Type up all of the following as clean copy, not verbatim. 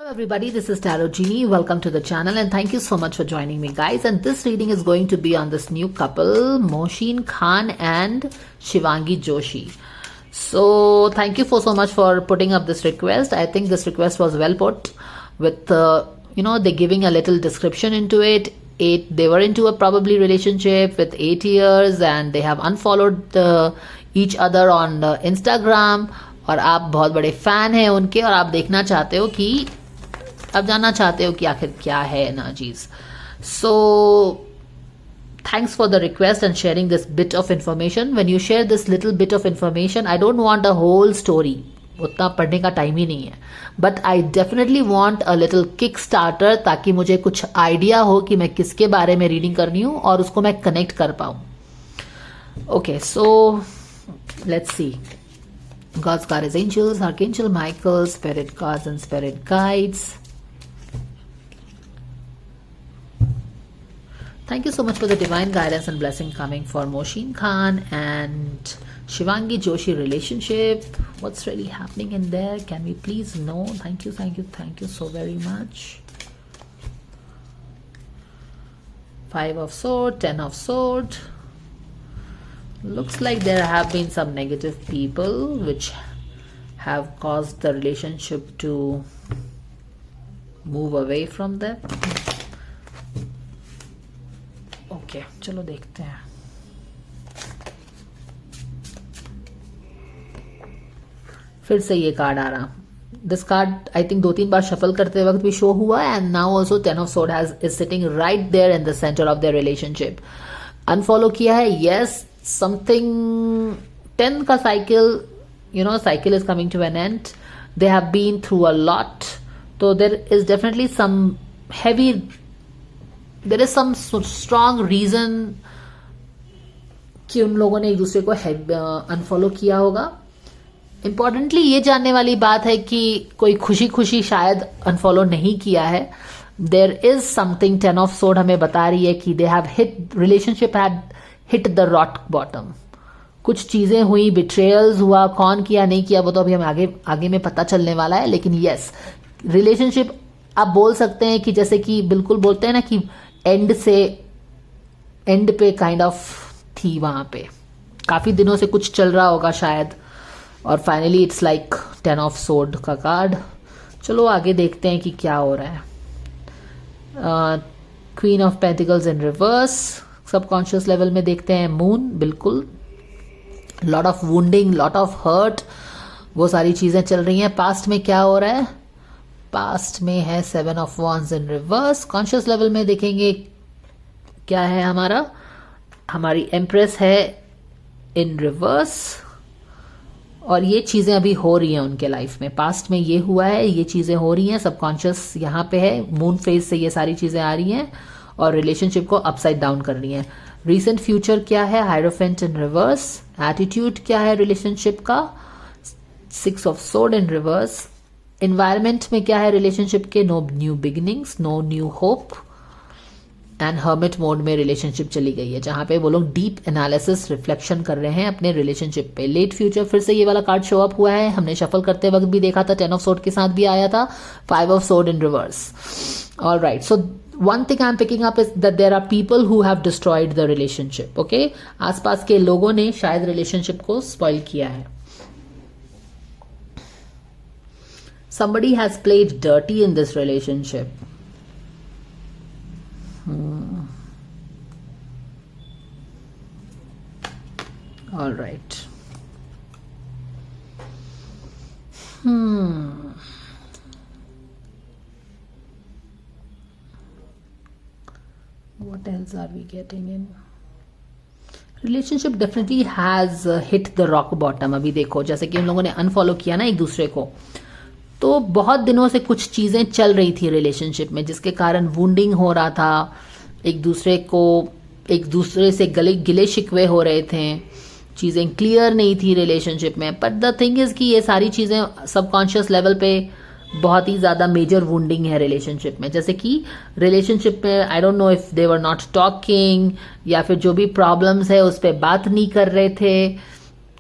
Everybody, this is Tarot Genie. Welcome to the channel and thank you so much for joining me, guys. And this reading is going to be on this new couple, Mohsin Khan and Shivangi Joshi. So thank you so much for putting up this request. I think this request was well put with they giving a little description into it. They were into a probably relationship with 8 years and they have unfollowed each other on Instagram. और आप बहुत बड़े fan हैं उनके और आप देखना चाहते हो कि अब जानना चाहते हो कि आखिर क्या है ना चीज. So thanks for the request and sharing this bit of information. When you share this little bit of information, I don't want a whole story, उतना पढ़ने का टाइम ही नहीं है, but I definitely want a little kick starter, ताकि मुझे कुछ idea हो कि मैं किसके बारे में रीडिंग करनी हूँ और उसको मैं कनेक्ट कर पाऊँ. Okay, so let's see. God's card is angels, Archangel Michael, spirit cards and spirit guides. Thank you so much for the divine guidance and blessing coming for Mohsin Khan and Shivangi Joshi relationship. What's really happening in there? Can we please know? Thank you so very much. 5 of Swords, 10 of Swords. Looks like there have been some negative people which have caused the relationship to move away from them. Okay, चलो देखते हैं. फिर से ये card आ रहा. This card I think 2-3 bar shuffle करते वक्त भी शो हुआ and now also 10 of Swords is sitting right there in the center of their relationship. Unfollow किया है, yes. Something 10 ka cycle, cycle is coming to an end. They have been through a lot, so there is definitely some strong reason कि उन लोगों ने एक दूसरे को unfollow किया होगा. इम्पोर्टेंटली ये जानने वाली बात है कि कोई खुशी खुशी शायद अनफॉलो नहीं किया है. There is something 10 of Swords हमें बता रही है कि they have relationship had hit the rock bottom. कुछ चीजें हुई, बिट्रेयल्स हुआ, कौन किया नहीं किया वो तो अभी हमें आगे में पता चलने वाला है. लेकिन यस, रिलेशनशिप आप बोल सकते हैं कि जैसे कि बिल्कुल बोलते हैं ना कि एंड पे काइंड ऑफ थी. वहां पे काफी दिनों से कुछ चल रहा होगा शायद और finally it's like 10 of sword का कार्ड. चलो आगे देखते हैं कि क्या हो रहा है. Queen of pentacles in reverse. Subconscious level में देखते हैं मून. बिल्कुल lot of wounding, lot of hurt, वो सारी चीजें चल रही हैं. पास्ट में क्या हो रहा है? पास्ट में है 7 of wands in reverse. Conscious level में देखेंगे क्या है हमारी एम्प्रेस है इन रिवर्स और ये चीजें अभी हो रही हैं उनके लाइफ में. पास्ट में ये हुआ है, ये चीजें हो रही हैं. सबकॉन्शियस यहाँ पे है, मून फेज से ये सारी चीजें आ रही हैं और रिलेशनशिप को अपसाइड डाउन कर रही है. रीसेंट फ्यूचर क्या है? हायरोफेंट इन रिवर्स. एटीट्यूड क्या है रिलेशनशिप का? 6 of sword in reverse. Environment में क्या है रिलेशनशिप के? No new beginnings, no new hope and hermit mode में रिलेशनशिप चली गई है, जहां पे वो लोग डीप एनालिसिस रिफ्लेक्शन कर रहे हैं अपने रिलेशनशिप पे. लेट फ्यूचर फिर से ये वाला कार्ड शो अप हुआ है. हमने शफल करते वक्त भी देखा था, 10 ऑफ सोर्ड के साथ भी आया था. 5 of sword in reverse. Alright, so one thing I'm picking up is that there are people who have destroyed the relationship. Okay, आसपास के लोगों ने शायद रिलेशनशिप को स्पॉइल किया है. Somebody has played dirty in this relationship. All right. What else are we getting in? Relationship definitely has hit the rock bottom. अभी देखो जैसे कि उन लोगों ने अनफॉलो किया ना एक दूसरे को, तो बहुत दिनों से कुछ चीजें चल रही थी रिलेशनशिप में जिसके कारण वुंडिंग हो रहा था. एक दूसरे से गिले शिकवे हो रहे थे. चीजें क्लियर नहीं थी रिलेशनशिप में. बट द थिंग इज कि ये सारी चीजें सबकॉन्शियस लेवल पे बहुत ही ज्यादा मेजर वुंडिंग है रिलेशनशिप में. जैसे कि रिलेशनशिप में I don't know if they were not talking या फिर जो भी प्रॉब्लम्स है उस पर बात नहीं कर रहे थे,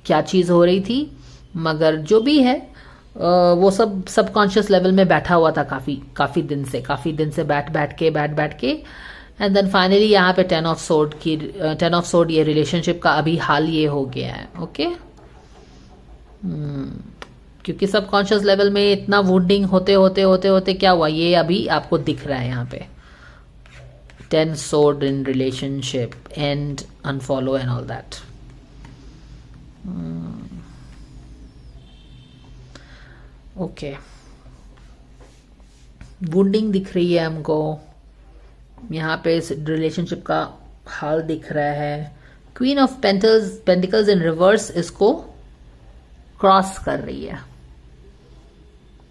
क्या चीज हो रही थी, मगर जो भी है वो सब सबकॉन्शियस लेवल में बैठा हुआ था काफी दिन से बैठ के एंड देन फाइनली यहाँ पे 10 ऑफ सोर्ड ये रिलेशनशिप का अभी हाल ये हो गया है। ओके क्योंकि सबकॉन्शियस लेवल में इतना वुंडिंग होते क्या हुआ, ये अभी आपको दिख रहा है यहाँ पे 10 sword in relationship, end, unfollow and all that. Okay wounding दिख रही है हमको यहाँ पे, इस रिलेशनशिप का हाल दिख रहा है। Queen of pentacles in reverse इसको क्रॉस कर रही है,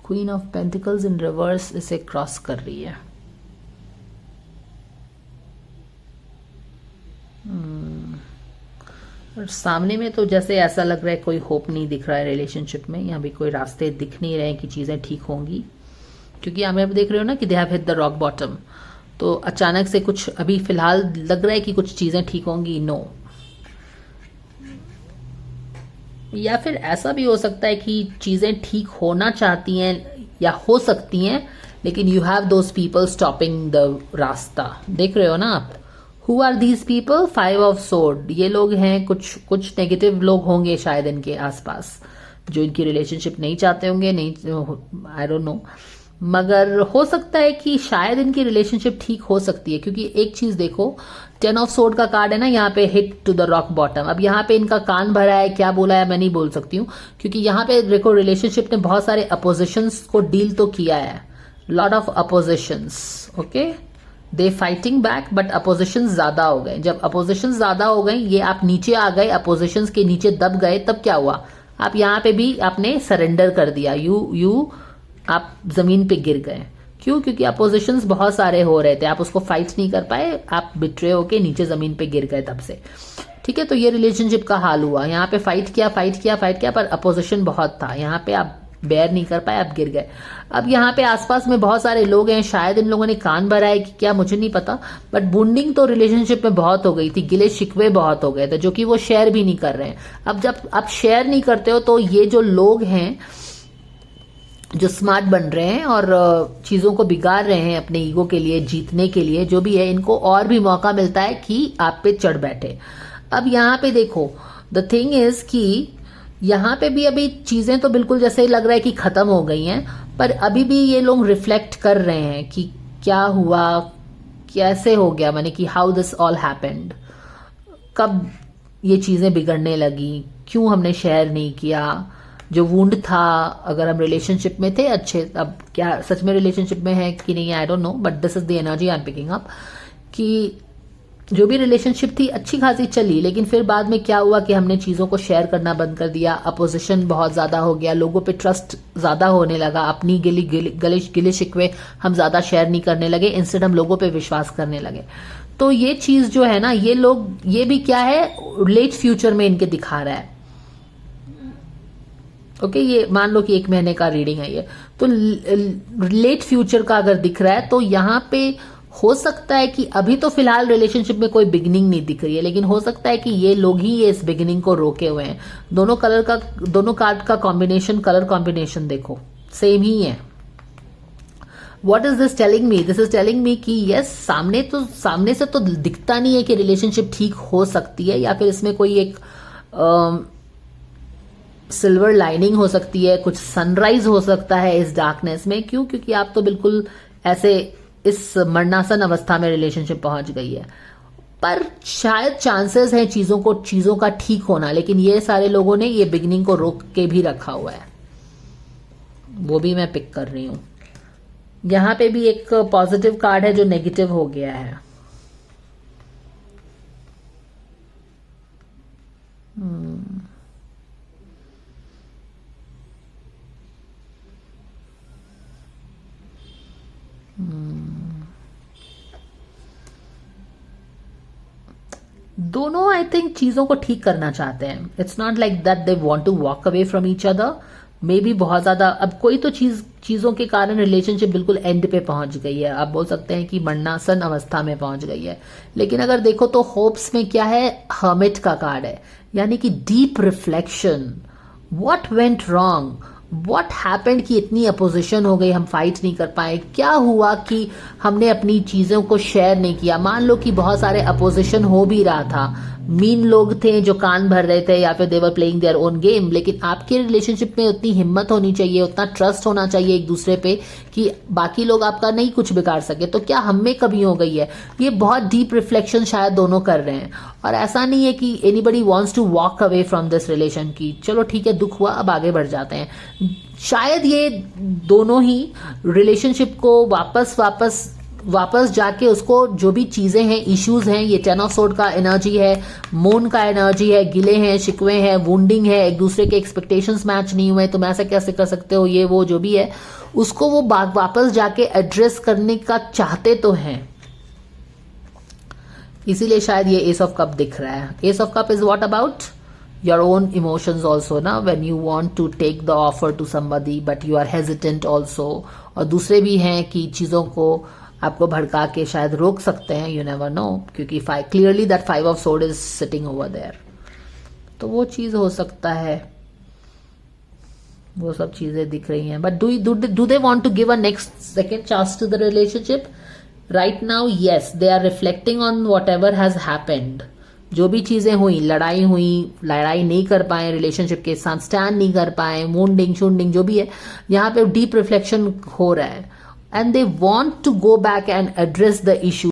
queen of pentacles in reverse इसे क्रॉस कर रही है। और सामने में तो जैसे ऐसा लग रहा है कोई होप नहीं दिख रहा है रिलेशनशिप में, यहाँ भी कोई रास्ते दिख नहीं रहे कि चीज़ें ठीक होंगी, क्योंकि हमें अब देख रहे हो ना कि they have hit the rock bottom. तो अचानक से कुछ अभी फिलहाल लग रहा है कि कुछ चीज़ें ठीक होंगी, नो। या फिर ऐसा भी हो सकता है कि चीज़ें ठीक होना चाहती हैं या हो सकती हैं, लेकिन you have those people stopping the रास्ता। देख रहे हो ना आप, who are these people? 5 of sword, ये लोग हैं, कुछ नेगेटिव लोग होंगे शायद इनके आसपास जो इनकी रिलेशनशिप नहीं चाहते होंगे, नहीं, आई डोंट नो, मगर हो सकता है कि शायद इनकी रिलेशनशिप ठीक हो सकती है। क्योंकि एक चीज देखो, 10 ऑफ सोर्ड का कार्ड है ना, यहाँ पे hit to the rock bottom. अब यहाँ पे इनका कान भरा है, क्या बोला है मैं नहीं बोल सकती हूँ, क्योंकि यहाँ पे देखो रिलेशनशिप ने बहुत सारे अपोजिशंस को डील तो किया है, lot of oppositions. Okay they fighting back, but opposition ज्यादा हो गए। जब अपोजिशन ज्यादा हो गए, ये आप नीचे आ गए, अपोजिशन के नीचे दब गए, तब क्या हुआ, आप यहाँ पे भी आपने सरेंडर कर दिया, आप जमीन पे गिर गए। क्यों? क्योंकि अपोजिशंस बहुत सारे हो रहे थे, आप उसको फाइट नहीं कर पाए, आप बिट्रे होके नीचे जमीन पे गिर गए तब से। ठीक है, तो ये रिलेशनशिप का हाल हुआ। यहाँ पे फाइट किया, पर अपोजिशन बहुत था, यहाँ पे आप बेयर नहीं कर पाए, आप गिर गए। अब यहाँ पे आसपास में बहुत सारे लोग हैं, शायद इन लोगों ने कान भरा है कि क्या, मुझे नहीं पता, बट बॉन्डिंग तो रिलेशनशिप में बहुत हो गई थी, गिले शिकवे बहुत हो गए थे, जो कि वो शेयर भी नहीं कर रहे हैं। अब जब आप शेयर नहीं करते हो, तो ये जो लोग हैं जो स्मार्ट बन रहे हैं और चीजों को बिगाड़ रहे हैं अपने ईगो के लिए, जीतने के लिए, जो भी है, इनको और भी मौका मिलता है कि आप पे चढ़ बैठे। अब यहाँ पे देखो, द थिंग इज कि यहाँ पे भी अभी चीजें तो बिल्कुल जैसे लग रहा है कि खत्म हो गई हैं, पर अभी भी ये लोग रिफ्लेक्ट कर रहे हैं कि क्या हुआ, कैसे हो गया, माने कि हाउ दिस ऑल हैपेंड, कब ये चीजें बिगड़ने लगी, क्यों हमने शेयर नहीं किया, जो वुंड था, अगर हम रिलेशनशिप में थे अच्छे, अब क्या सच में रिलेशनशिप में है कि नहीं, I don't know, but this is the energy I am picking up, कि जो भी रिलेशनशिप थी अच्छी खासी चली, लेकिन फिर बाद में क्या हुआ कि हमने चीजों को शेयर करना बंद कर दिया, अपोजिशन बहुत ज्यादा हो गया, लोगों पे ट्रस्ट ज्यादा होने लगा, अपनी गिले शिकवे हम ज्यादा शेयर नहीं करने लगे, इंस्टेड हम लोगों पे विश्वास करने लगे। तो ये चीज जो है ना, ये लोग, ये भी क्या है, लेट फ्यूचर में इनके दिखा रहा है। ओके ये मान लो कि 1 महीने का रीडिंग है ये, तो लेट फ्यूचर का अगर दिख रहा है, तो यहाँ पे हो सकता है कि अभी तो फिलहाल रिलेशनशिप में कोई बिगिनिंग नहीं दिख रही है, लेकिन हो सकता है कि ये लोग ही ये इस बिगिनिंग को रोके हुए हैं। दोनों कार्ड का कॉम्बिनेशन, कलर कॉम्बिनेशन देखो सेम ही है। What is this telling me? This is telling me कि यस, सामने से तो दिखता नहीं है कि रिलेशनशिप ठीक हो सकती है, या फिर इसमें कोई एक सिल्वर लाइनिंग हो सकती है, कुछ सनराइज हो सकता है इस डार्कनेस में। क्यों? क्योंकि आप तो बिल्कुल ऐसे इस मरणासन अवस्था में रिलेशनशिप पहुंच गई है, पर शायद चांसेस हैं चीजों का ठीक होना, लेकिन ये सारे लोगों ने ये बिगनिंग को रोक के भी रखा हुआ है, वो भी मैं पिक कर रही हूं। यहां पे भी एक पॉजिटिव कार्ड है जो नेगेटिव हो गया है। दोनों आई थिंक चीजों को ठीक करना चाहते हैं। It's not like that they want to walk away from each other, maybe बहुत ज्यादा अब कोई तो चीजों के कारण रिलेशनशिप बिल्कुल एंड पे पहुंच गई है, आप बोल सकते हैं कि मरणासन अवस्था में पहुंच गई है। लेकिन अगर देखो तो होप्स में क्या है, हर्मिट का कार्ड है, यानी कि deep reflection, what went wrong, what happened कि इतनी अपोजिशन हो गई, हम फाइट नहीं कर पाए, क्या हुआ कि हमने अपनी चीजों को शेयर नहीं किया। मान लो कि बहुत सारे अपोजिशन हो भी रहा था, मीन लोग थे जो कान भर रहे थे या फिर they were playing their own game, लेकिन आपके रिलेशनशिप में उतनी हिम्मत होनी चाहिए, उतना ट्रस्ट होना चाहिए एक दूसरे पे कि बाकी लोग आपका नहीं कुछ बिगाड़ सके। तो क्या हम में कमी हो गई है? ये बहुत डीप रिफ्लेक्शन शायद दोनों कर रहे हैं, और ऐसा नहीं है कि anybody wants to walk away from this relation की चलो ठीक है दुख हुआ अब आगे बढ़ जाते हैं। शायद ये दोनों ही रिलेशनशिप को वापस जाके उसको जो भी चीजें हैं, इश्यूज हैं, ये 10 ऑफ सोर्ड का एनर्जी है, मून का एनर्जी है, गिले हैं, शिकवे हैं, वुंडिंग है, एक दूसरे के एक्सपेक्टेशंस मैच नहीं हुए, तुम ऐसा कैसे कर सकते हो, ये वो जो भी है उसको वो वापस जाके एड्रेस करने का चाहते तो हैं। इसीलिए शायद ये एस ऑफ कप दिख रहा है। Ace of cup is what about your own emotions also ना, when you want to take the offer to somebody but you are hesitant also, और दूसरे भी हैं कि चीजों को आपको भड़का के शायद रोक सकते हैं, यू नेवर नो, क्योंकि clearly that 5 of sword is sitting over there. तो वो चीज हो सकता है, वो सब चीजें दिख रही हैं। But do they want to give a next second chance to the relationship right now? Yes, they are reflecting on whatever has happened. जो भी चीजें हुई, लड़ाई नहीं कर पाए, रिलेशनशिप के साथ स्टैंड नहीं कर पाए, वुंडिंग शुंडिंग जो भी है, यहाँ पे डीप रिफ्लेक्शन हो रहा है, and they want to go back and address the issue